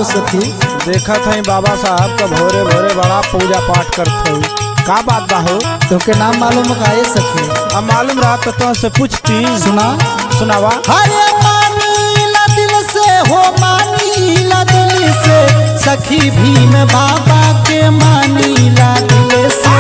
हो सखी? देखा था बाबा साहब का भोरे भोरे बड़ा पूजा पाठ करते हो। का बात बा हो? तो के नाम मालूम का ये सखी? अब मालूम रहा तो तुमसे पूछती। सुना सुनावा। अरे मानीला दिल से हो, मानीला दिल से सखी भीम बाबा के मानीला दिल से।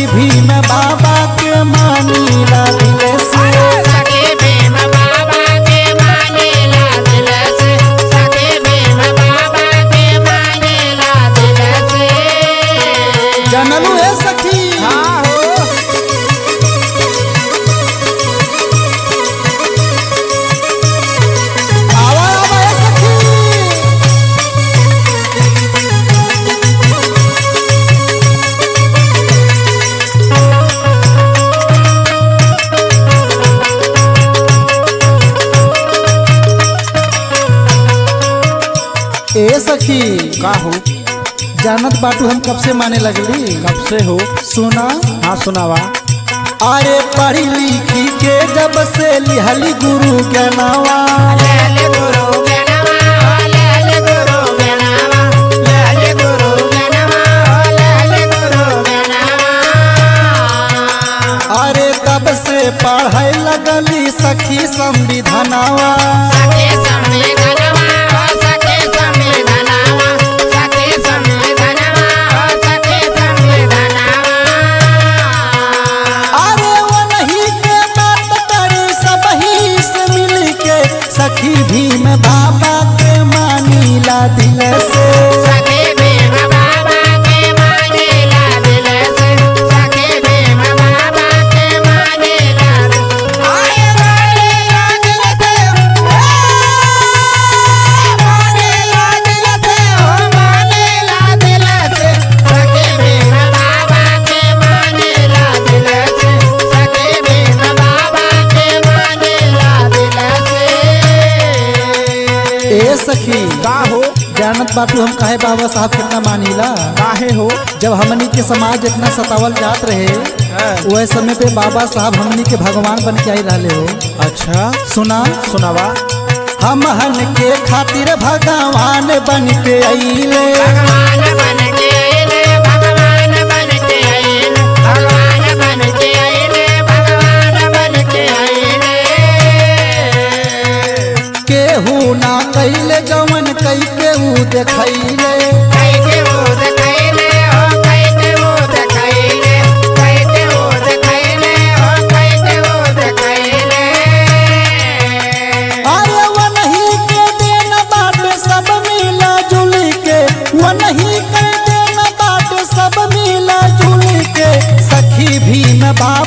भीम बाबा के मानीला दिल से। सखी भीम बाबा के मानीला दिल से। सखी भीम बाबा के मानीला दिल से। जानलू है सखी? हाँ हो। आवा आवा है सखी। ए सखी का हो? जानत बाटू हम कब से माने लगली? कब से हो? सुना। हाँ सुनावा। अरे पढ़ी लिखी के जब से लिहली गुरु के नावा। लाल गुरु के नामा, लाल गुरु के नामा, लाल गुरु के नामा, लाल गुरु के नामा। अरे तब से पढ़ाई लगली सखी संविधानवा। सखी संविधानवा, सखी संविधानवा, सखी संविधानवा, सखी संविधानवा। अरे वो नहीं के बात करे सबही से मिल के सखी भीम बाबा के मानीला दिल से। सखी भीम बाबा के मानीला दिल से। सखी भीम बाबा के मानीला दिल से। आए मानीला दिल से, मानीला दिल से, हो मानीला दिल से। सखी भीम बाबा के मानीला दिल से। सखी भीम बाबा के मानीला दिल से। ए सखी का हो? जानत बाटू हम काहे बाबा साहब कितना मानीला? काहे हो? जब हमनी के समाज इतना सतावल जात रहे वह समय पे बाबा साहब हमनी के भगवान बन के आई रहले हो। अच्छा सुना सुनावा। हम हन के खातिर भगवान बन के आइले। भगवान बन के आइले, भगवान बन के आइले, भगवान बन के आइले, भगवान बन के आइले। केहू ना कैले जवन कई के ऊ देखैले। कैके वो देखैले, हो कैके वो देखैले, कैके वो देखैले, हो कैके वो देखैले। अरे वो नहीं के देन बाट सब मिला जुल के, वो नहीं के देन बाट सब मिला जुल के सखी भीम बाबा